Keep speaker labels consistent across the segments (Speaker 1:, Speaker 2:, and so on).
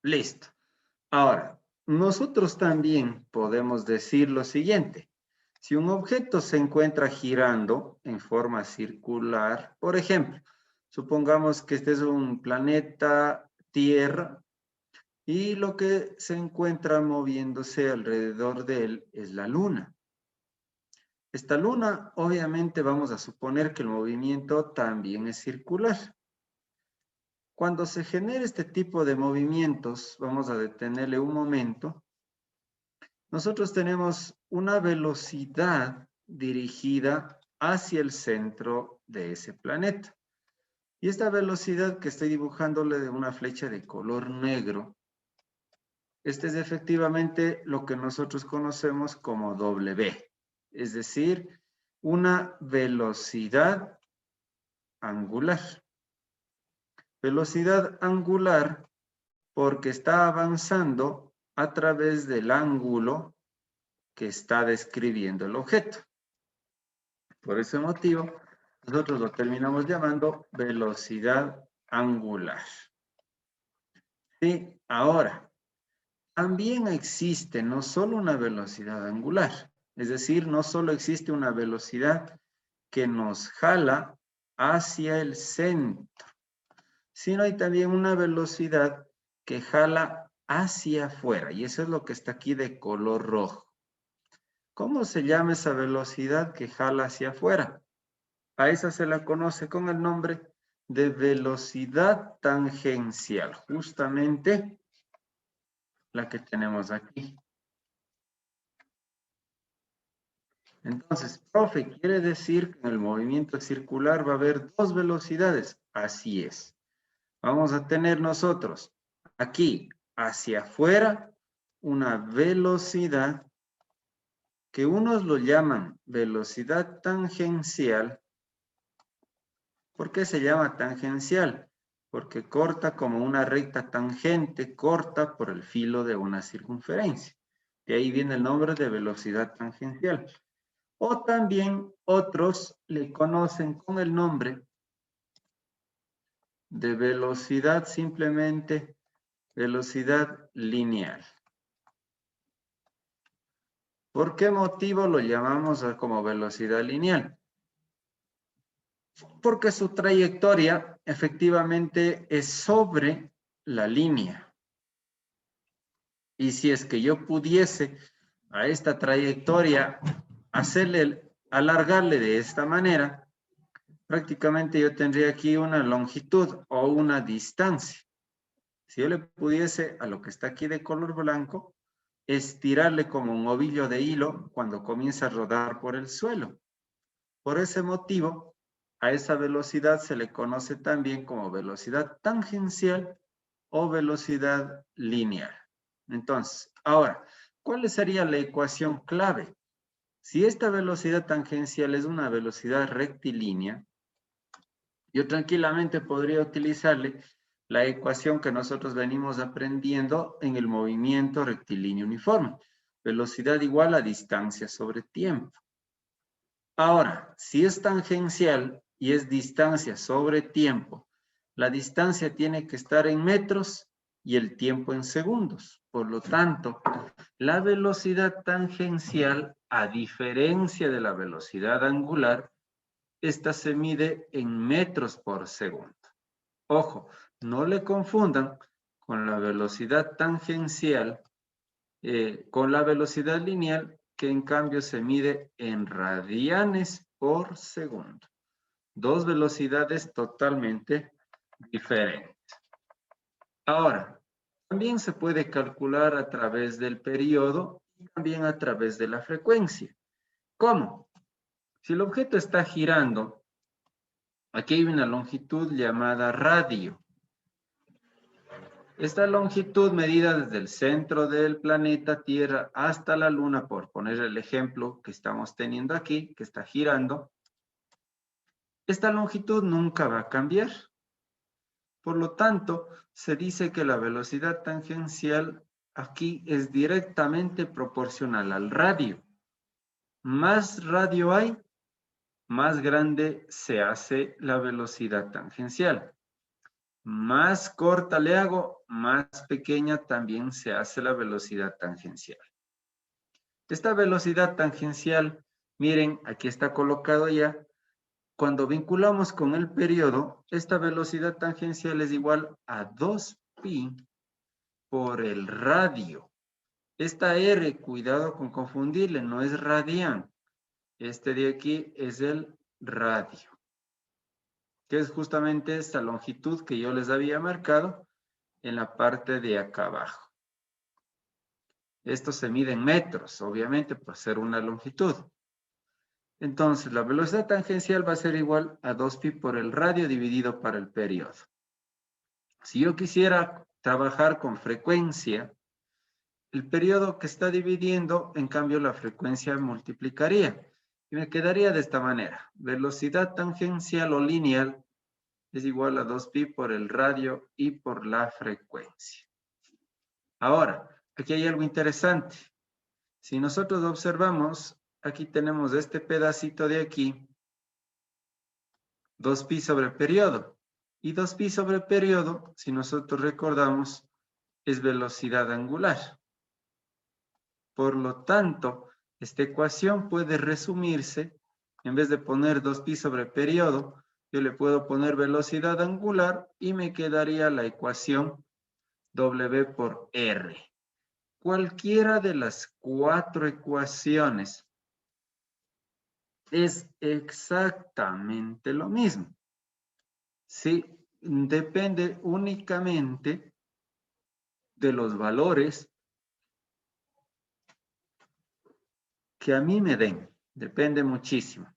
Speaker 1: Listo. Ahora, nosotros también podemos decir lo siguiente. Si un objeto se encuentra girando en forma circular, por ejemplo, supongamos que este es un planeta Tierra y lo que se encuentra moviéndose alrededor de él es la Luna. Esta Luna, obviamente, vamos a suponer que el movimiento también es circular. Cuando se genera este tipo de movimientos, vamos a detenerle un momento. Nosotros tenemos una velocidad dirigida hacia el centro de ese planeta. Y esta velocidad que estoy dibujándole de una flecha de color negro, este es efectivamente lo que nosotros conocemos como W, es decir, una velocidad angular. Velocidad angular porque está avanzando a través del ángulo que está describiendo el objeto. Por ese motivo, nosotros lo terminamos llamando velocidad angular. Sí, ahora, también existe no solo una velocidad angular, es decir, no solo existe una velocidad que nos jala hacia el centro, sino hay también una velocidad que jala hacia afuera, y eso es lo que está aquí de color rojo. ¿Cómo se llama esa velocidad que jala hacia afuera? A esa se la conoce con el nombre de velocidad tangencial, justamente la que tenemos aquí. Entonces, profe, ¿quiere decir que en el movimiento circular va a haber dos velocidades? Así es. Vamos a tener nosotros aquí hacia afuera una velocidad que unos lo llaman velocidad tangencial. ¿Por qué se llama tangencial? Porque corta como una recta tangente, corta por el filo de una circunferencia. De ahí viene el nombre de velocidad tangencial. O también otros le conocen con el nombre de velocidad, simplemente velocidad lineal. ¿Por qué motivo lo llamamos como velocidad lineal? Porque su trayectoria efectivamente es sobre la línea. Y si es que yo pudiese a esta trayectoria alargarle de esta manera, prácticamente yo tendría aquí una longitud o una distancia. Si yo le pudiese a lo que está aquí de color blanco, estirarle como un ovillo de hilo cuando comienza a rodar por el suelo. Por ese motivo, a esa velocidad se le conoce también como velocidad tangencial o velocidad lineal. Entonces, ahora, ¿cuál sería la ecuación clave? Si esta velocidad tangencial es una velocidad rectilínea, yo tranquilamente podría utilizarle la ecuación que nosotros venimos aprendiendo en el movimiento rectilíneo uniforme. Velocidad igual a distancia sobre tiempo. Ahora, si es tangencial y es distancia sobre tiempo, la distancia tiene que estar en metros y el tiempo en segundos. Por lo tanto, la velocidad tangencial, a diferencia de la velocidad angular, esta se mide en metros por segundo. Ojo, no le confundan con la velocidad tangencial, con la velocidad lineal, que en cambio se mide en radianes por segundo. Dos velocidades totalmente diferentes. Ahora, también se puede calcular a través del periodo y también a través de la frecuencia. ¿Cómo? Si el objeto está girando, aquí hay una longitud llamada radio. Esta longitud medida desde el centro del planeta Tierra hasta la Luna, por poner el ejemplo que estamos teniendo aquí, que está girando, esta longitud nunca va a cambiar. Por lo tanto, se dice que la velocidad tangencial aquí es directamente proporcional al radio. Más radio hay, más grande se hace la velocidad tangencial. más corta le hago, más pequeña también se hace la velocidad tangencial. Esta velocidad tangencial, miren, aquí está colocado ya. Cuando vinculamos con el periodo, esta velocidad tangencial es igual a 2pi por el radio. Esta R, cuidado con confundirle, no es radián. Este de aquí es el radio, que es justamente esta longitud que yo les había marcado en la parte de acá abajo. Esto se mide en metros, obviamente, por ser una longitud. Entonces, la velocidad tangencial va a ser igual a 2pi por el radio dividido por el periodo. Si yo quisiera trabajar con frecuencia, el periodo que está dividiendo, en cambio, la frecuencia multiplicaría. Y me quedaría de esta manera. Velocidad tangencial o lineal es igual a 2pi por el radio y por la frecuencia. Ahora, aquí hay algo interesante. Si nosotros observamos, aquí tenemos este pedacito de aquí, 2pi sobre periodo. Y 2pi sobre periodo, si nosotros recordamos, es velocidad angular. Por lo tanto, esta ecuación puede resumirse, en vez de poner 2pi sobre periodo, yo le puedo poner velocidad angular y me quedaría la ecuación W por R. Cualquiera de las 4 ecuaciones es exactamente lo mismo. Sí, depende únicamente de los valores que a mí me den. Depende muchísimo.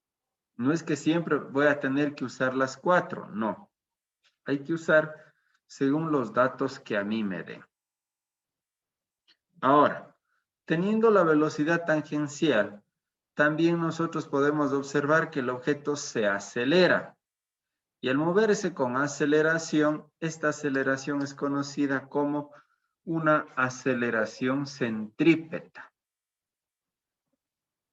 Speaker 1: No es que siempre voy a tener que usar las 4, no. Hay que usar según los datos que a mí me den. Ahora, teniendo la velocidad tangencial, también nosotros podemos observar que el objeto se acelera. Y al moverse con aceleración, esta aceleración es conocida como una aceleración centrípeta.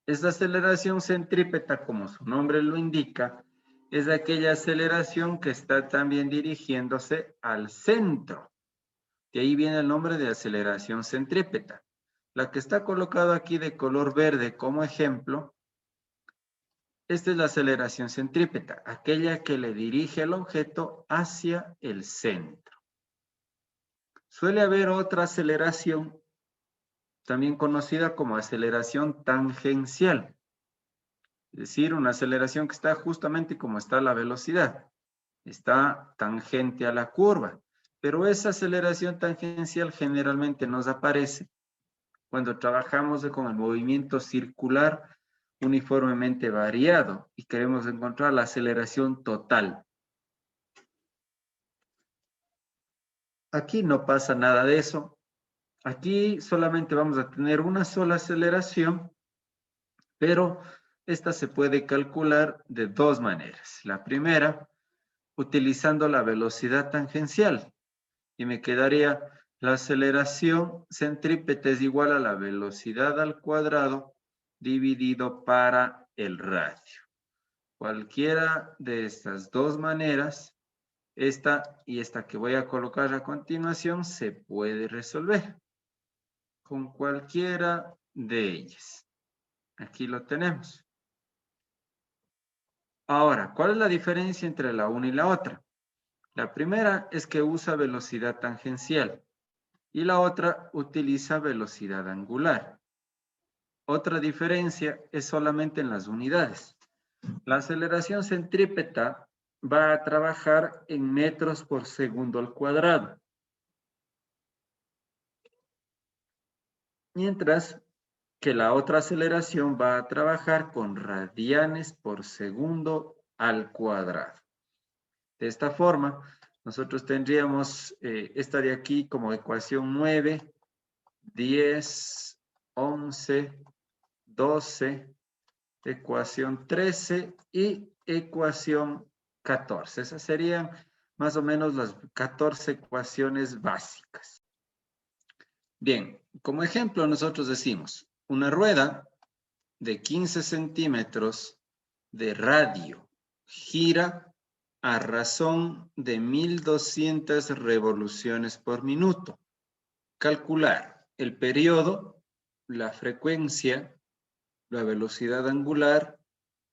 Speaker 1: Esta aceleración centrípeta, como su nombre lo indica, es aquella aceleración que está también dirigiéndose al centro. De ahí viene el nombre de aceleración centrípeta. La que está colocada aquí de color verde como ejemplo, esta es la aceleración centrípeta, aquella que le dirige el objeto hacia el centro. Suele haber otra aceleración, también conocida como aceleración tangencial. Es decir, una aceleración que está justamente como está la velocidad. Está tangente a la curva. Pero esa aceleración tangencial generalmente nos aparece cuando trabajamos con el movimiento circular uniformemente variado y queremos encontrar la aceleración total. Aquí no pasa nada de eso. Aquí solamente vamos a tener una sola aceleración, pero esta se puede calcular de dos maneras. La primera, utilizando la velocidad tangencial. Y me quedaría la aceleración centrípeta es igual a la velocidad al cuadrado dividido para el radio. Cualquiera de estas dos maneras, esta y esta que voy a colocar a continuación, se puede resolver con cualquiera de ellas. Aquí lo tenemos. Ahora, ¿cuál es la diferencia entre la una y la otra? La primera es que usa velocidad tangencial y la otra utiliza velocidad angular. Otra diferencia es solamente en las unidades. La aceleración centrípeta va a trabajar en metros por segundo al cuadrado. Mientras que la otra aceleración va a trabajar con radianes por segundo al cuadrado. De esta forma, nosotros tendríamos esta de aquí como ecuación 9, 10, 11, 12, ecuación 13 y ecuación 14. Esas serían más o menos las 14 ecuaciones básicas. Bien, como ejemplo nosotros decimos, una rueda de 15 centímetros de radio gira a razón de 1200 revoluciones por minuto. Calcular el periodo, la frecuencia, la velocidad angular,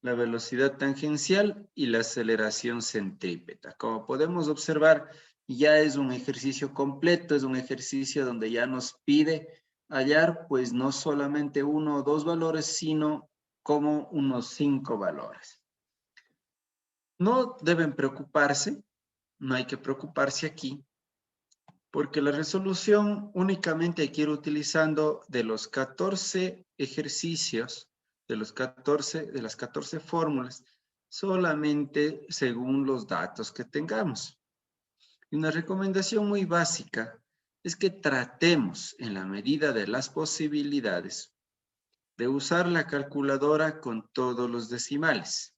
Speaker 1: la velocidad tangencial y la aceleración centrípeta. Como podemos observar, ya es un ejercicio completo, es un ejercicio donde ya nos pide hallar pues no solamente 1 o 2 valores, sino como unos 5 valores. No deben preocuparse, no hay que preocuparse aquí, porque la resolución únicamente hay que ir utilizando de los 14 ejercicios, de las 14 fórmulas, solamente según los datos que tengamos. Y una recomendación muy básica es que tratemos, en la medida de las posibilidades, de usar la calculadora con todos los decimales.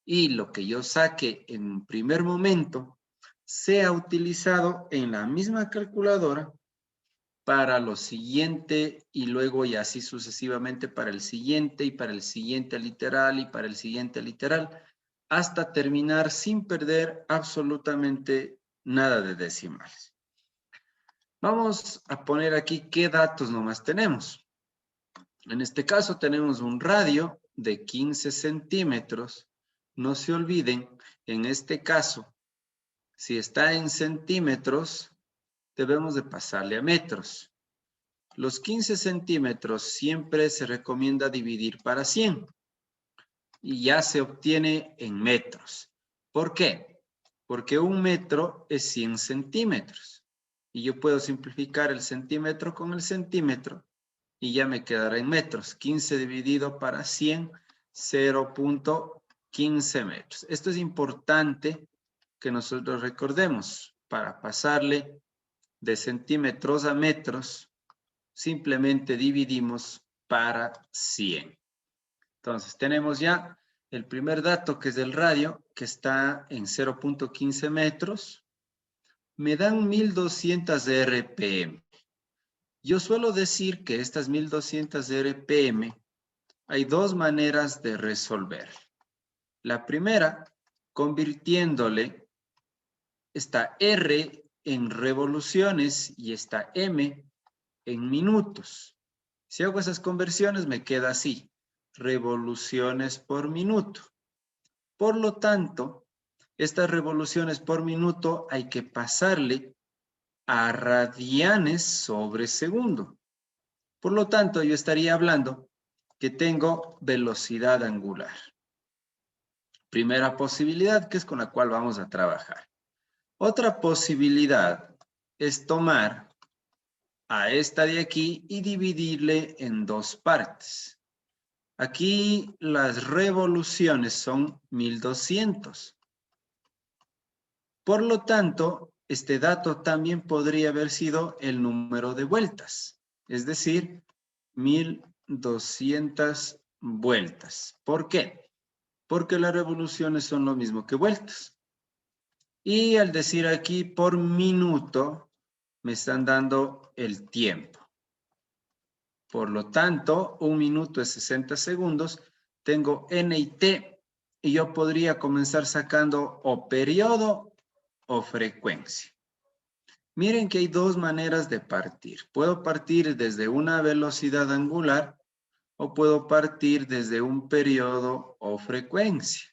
Speaker 1: Y lo que yo saque en primer momento sea utilizado en la misma calculadora para lo siguiente y luego y así sucesivamente para el siguiente y para el siguiente literal y para el siguiente literal hasta terminar sin perder absolutamente nada de decimales. Vamos a poner aquí qué datos nomás tenemos. En este caso tenemos un radio de 15 centímetros. No se olviden, en este caso, si está en centímetros, debemos de pasarle a metros. Los 15 centímetros siempre se recomienda dividir para 100 y ya se obtiene en metros. ¿Por qué? Porque un metro es 100 centímetros y yo puedo simplificar el centímetro con el centímetro y ya me quedará en metros. 15 dividido para 100, 0.15 metros. Esto es importante que nosotros recordemos. Para pasarle de centímetros a metros, simplemente dividimos para 100. Entonces, tenemos ya el primer dato, que es del radio, que está en 0.15 metros. Me dan 1200 RPM. Yo suelo decir que estas 1200 RPM hay dos maneras de resolver. La primera, convirtiéndole esta R en revoluciones y esta M en minutos. Si hago esas conversiones me queda así, revoluciones por minuto. Por lo tanto, estas revoluciones por minuto hay que pasarle a radianes sobre segundo. Por lo tanto, yo estaría hablando que tengo velocidad angular. Primera posibilidad, que es con la cual vamos a trabajar. Otra posibilidad es tomar a esta de aquí y dividirle en dos partes. Aquí las revoluciones son 1200. Por lo tanto, este dato también podría haber sido el número de vueltas, es decir, 1200 vueltas. ¿Por qué? Porque las revoluciones son lo mismo que vueltas. Y al decir aquí por minuto, me están dando el tiempo. Por lo tanto, 1 minuto es 60 segundos. Tengo N y T y yo podría comenzar sacando o periodo o frecuencia. Miren que hay dos maneras de partir. Puedo partir desde una velocidad angular o puedo partir desde un periodo o frecuencia.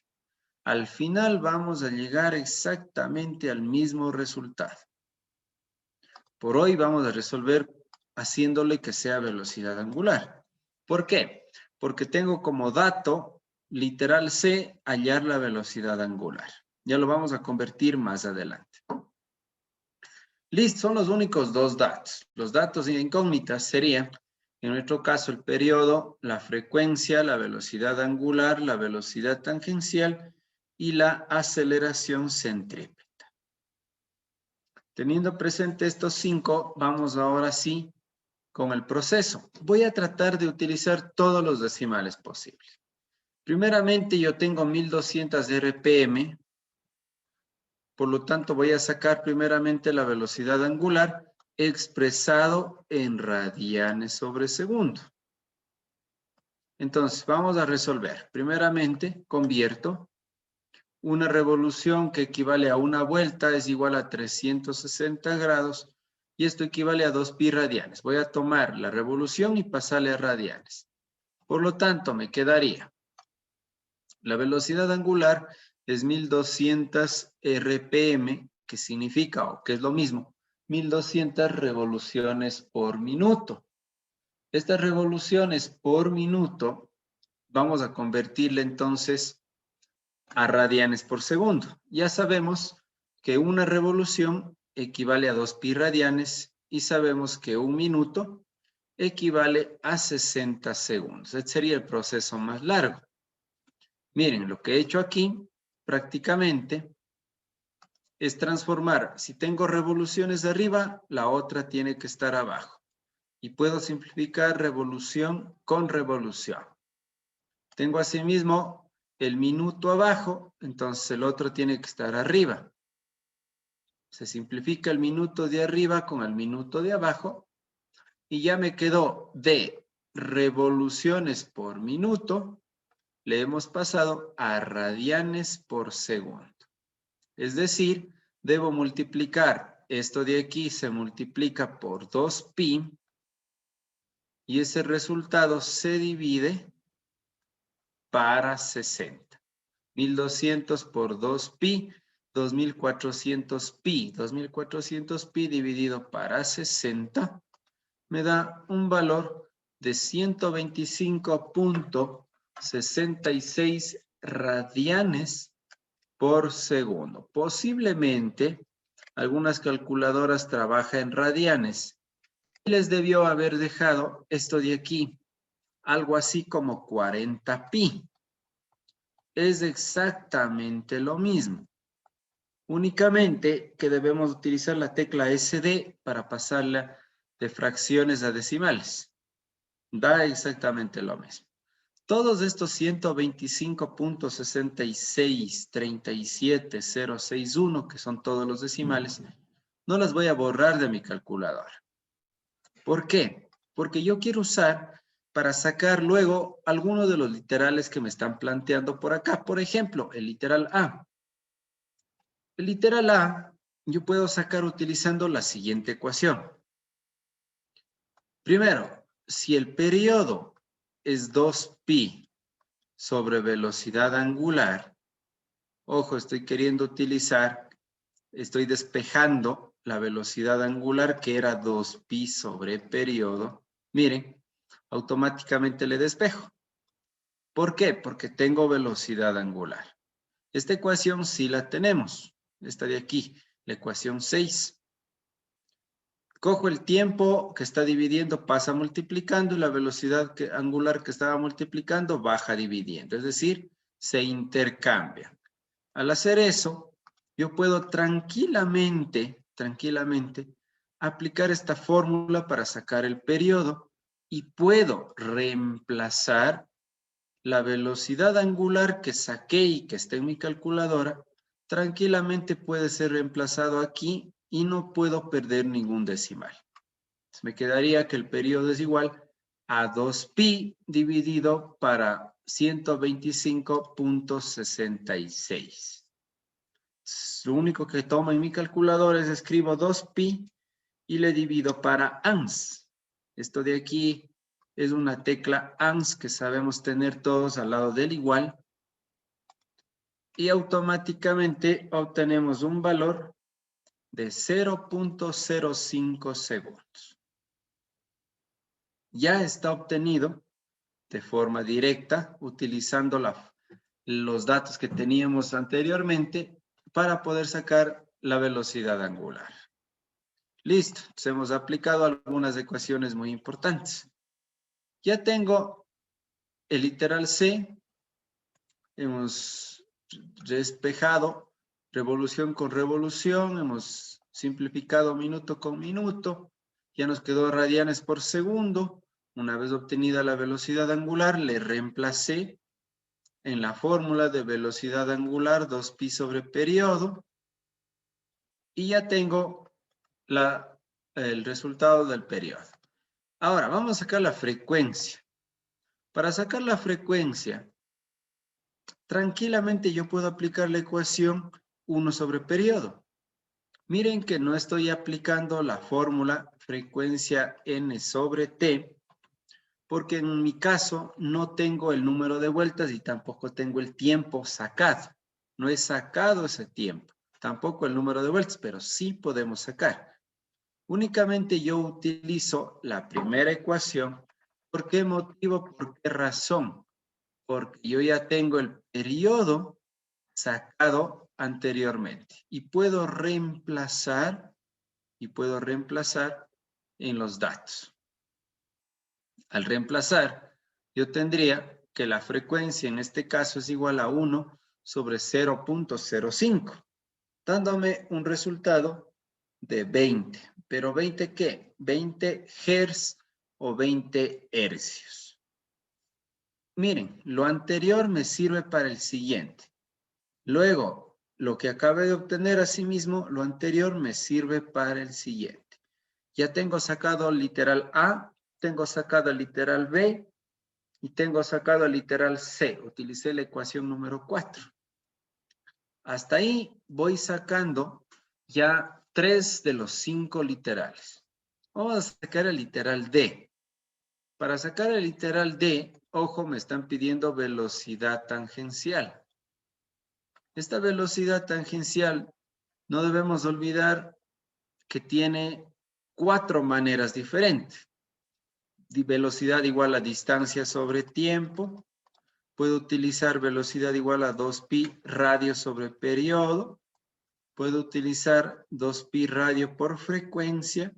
Speaker 1: Al final vamos a llegar exactamente al mismo resultado. Por hoy vamos a resolver haciéndole que sea velocidad angular. ¿Por qué? Porque tengo como dato, literal C, hallar la velocidad angular. Ya lo vamos a convertir más adelante. Listo, son los únicos dos datos. Los datos incógnitas serían, en nuestro caso, el periodo, la frecuencia, la velocidad angular, la velocidad tangencial y la aceleración centrípeta. Teniendo presente estos 5, vamos ahora sí con el proceso. Voy a tratar de utilizar todos los decimales posibles. Primeramente, yo tengo 1200 RPM. Por lo tanto, voy a sacar primeramente la velocidad angular expresado en radianes sobre segundo. Entonces, vamos a resolver. Primeramente, convierto una revolución que equivale a una vuelta es igual a 360 grados y esto equivale a 2 pi radianes. Voy a tomar la revolución y pasarle a radianes. Por lo tanto, me quedaría la velocidad angular es 1200 RPM, que significa, o que es lo mismo, 1200 revoluciones por minuto. Estas revoluciones por minuto vamos a convertirle entonces a radianes por segundo. Ya sabemos que una revolución equivale a 2 pi radianes y sabemos que un minuto equivale a 60 segundos. Este sería el proceso más largo. Miren, lo que he hecho aquí prácticamente es transformar. Si tengo revoluciones de arriba, la otra tiene que estar abajo. Y puedo simplificar revolución con revolución. Tengo asimismo el minuto abajo, entonces el otro tiene que estar arriba. Se simplifica el minuto de arriba con el minuto de abajo y ya me quedó de revoluciones por minuto, le hemos pasado a radianes por segundo. Es decir, debo multiplicar, esto de aquí se multiplica por 2pi y ese resultado se divide para 60. 1200 por 2pi, 2400 pi. 2400 pi dividido para 60 me da un valor de 125.66 radianes por segundo. Posiblemente algunas calculadoras trabajan en radianes. Les debió haber dejado esto de aquí, algo así como 40 pi. Es exactamente lo mismo. Únicamente que debemos utilizar la tecla SD para pasarla de fracciones a decimales. Da exactamente lo mismo. Todos estos 125.6637.061, que son todos los decimales, no las voy a borrar de mi calculadora. ¿Por qué? Porque yo quiero usar para sacar luego algunos de los literales que me están planteando por acá. Por ejemplo, el literal A. El literal A yo puedo sacar utilizando la siguiente ecuación. Primero, si el periodo es 2pi sobre velocidad angular, ojo, estoy queriendo utilizar, estoy despejando la velocidad angular que era 2pi sobre periodo. Miren, automáticamente le despejo. ¿Por qué? Porque tengo velocidad angular. Esta ecuación sí la tenemos. Esta de aquí, la ecuación 6. Cojo el tiempo que está dividiendo, pasa multiplicando, y la velocidad angular que estaba multiplicando baja dividiendo. Es decir, se intercambian. Al hacer eso, yo puedo tranquilamente aplicar esta fórmula para sacar el periodo y puedo reemplazar la velocidad angular que saqué y que está en mi calculadora, tranquilamente puede ser reemplazado aquí y no puedo perder ningún decimal. Entonces me quedaría que el periodo es igual a 2pi dividido para 125.66. Lo único que tomo en mi calculadora es escribo 2pi y le divido para ans. Esto de aquí es una tecla ans que sabemos tener todos al lado del igual. Y automáticamente obtenemos un valor de 0.05 segundos. Ya está obtenido de forma directa utilizando los datos que teníamos anteriormente para poder sacar la velocidad angular. Listo, entonces hemos aplicado algunas ecuaciones muy importantes. Ya tengo el literal C, hemos despejado revolución con revolución, hemos simplificado minuto con minuto, ya nos quedó radianes por segundo. Una vez obtenida la velocidad angular, le reemplacé en la fórmula de velocidad angular 2pi sobre periodo y ya tengo el resultado del periodo. Ahora, vamos a sacar la frecuencia. Para sacar la frecuencia, tranquilamente yo puedo aplicar la ecuación 1 sobre periodo. Miren que no estoy aplicando la fórmula frecuencia n sobre t, porque en mi caso no tengo el número de vueltas y tampoco tengo el tiempo sacado. No he sacado ese tiempo, tampoco el número de vueltas, pero sí podemos sacar. Únicamente yo utilizo la primera ecuación. ¿Por qué motivo? ¿Por qué razón? Porque yo ya tengo el periodo sacado anteriormente y puedo reemplazar en los datos. Al reemplazar, yo tendría que la frecuencia en este caso es igual a 1 sobre 0.05, dándome un resultado de 20. ¿Pero 20 qué? 20 Hz o 20 hercios. Miren, lo anterior me sirve para el siguiente. Luego, lo que acabé de obtener asimismo, lo anterior me sirve para el siguiente. Ya tengo sacado el literal A, tengo sacado el literal B y tengo sacado el literal C. Utilicé la ecuación número 4. Hasta ahí voy sacando ya 3 de los 5 literales. Vamos a sacar el literal D. Para sacar el literal D, ojo, me están pidiendo velocidad tangencial. Esta velocidad tangencial, no debemos olvidar que tiene 4 maneras diferentes. Velocidad igual a distancia sobre tiempo. Puedo utilizar velocidad igual a 2pi radio sobre periodo. Puedo utilizar 2pi radio por frecuencia.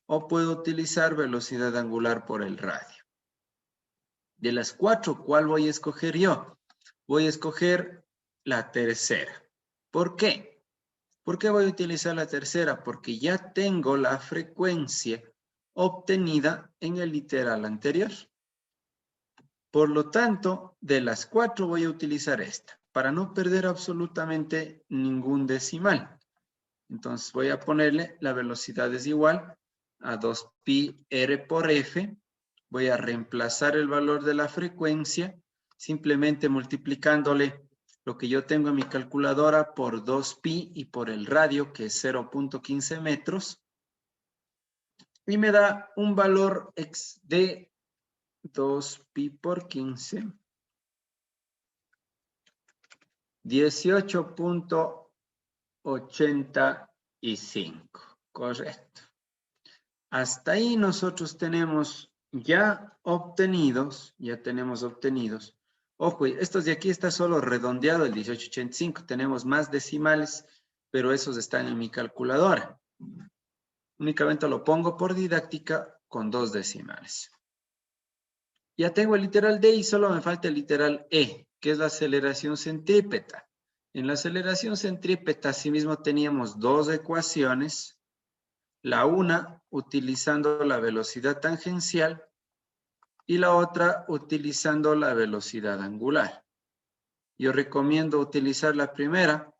Speaker 1: O puedo utilizar velocidad angular por el radio. De las 4, ¿cuál voy a escoger yo? Voy a escoger la tercera. ¿Por qué? ¿Por qué voy a utilizar la tercera? Porque ya tengo la frecuencia obtenida en el literal anterior. Por lo tanto, de las 4 voy a utilizar esta, para no perder absolutamente ningún decimal. Entonces voy a ponerle la velocidad es igual a 2pi r por f. Voy a reemplazar el valor de la frecuencia, simplemente multiplicándole lo que yo tengo en mi calculadora por 2pi y por el radio, que es 0.15 metros. Y me da un valor de 2pi por 15. 18.85. Correcto. Hasta ahí nosotros tenemos ya obtenidos. Ojo, estos de aquí está solo redondeado el 1885. Tenemos más decimales, pero esos están en mi calculadora. Únicamente lo pongo por didáctica con 2 decimales. Ya tengo el literal D y solo me falta el literal E, que es la aceleración centrípeta. En la aceleración centrípeta, asimismo, teníamos 2 ecuaciones. La una utilizando la velocidad tangencial y la otra utilizando la velocidad angular. Yo recomiendo utilizar la primera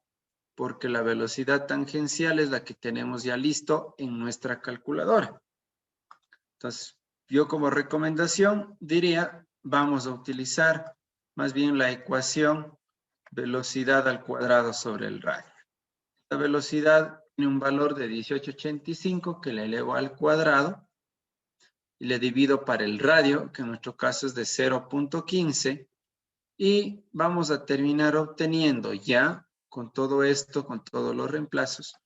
Speaker 1: porque la velocidad tangencial es la que tenemos ya listo en nuestra calculadora. Entonces, yo como recomendación diría, vamos a utilizar más bien la ecuación velocidad al cuadrado sobre el radio. La velocidad tiene un valor de 18.85 que le elevo al cuadrado y le divido para el radio, que en nuestro caso es de 0.15, y vamos a terminar obteniendo ya con todo esto, con todos los reemplazos,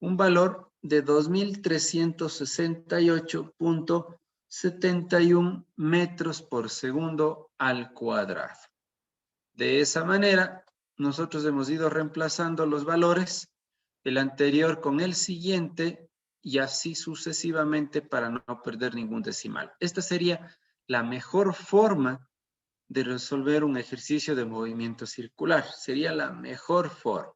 Speaker 1: un valor de 2.368.71 metros por segundo al cuadrado. De esa manera, nosotros hemos ido reemplazando los valores, el anterior con el siguiente, y así sucesivamente para no perder ningún decimal. Esta sería la mejor forma de resolver un ejercicio de movimiento circular. Sería la mejor forma.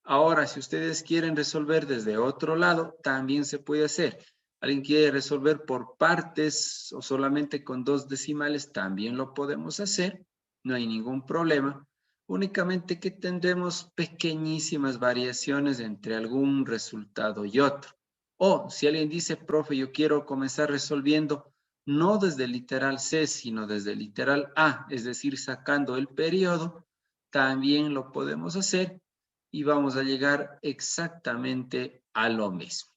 Speaker 1: Ahora, si ustedes quieren resolver desde otro lado, también se puede hacer. Alguien quiere resolver por partes o solamente con 2 decimales, también lo podemos hacer. No hay ningún problema. Únicamente que tendremos pequeñísimas variaciones entre algún resultado y otro. O si alguien dice, profe, yo quiero comenzar resolviendo no desde el literal C, sino desde el literal A, es decir, sacando el periodo, también lo podemos hacer y vamos a llegar exactamente a lo mismo.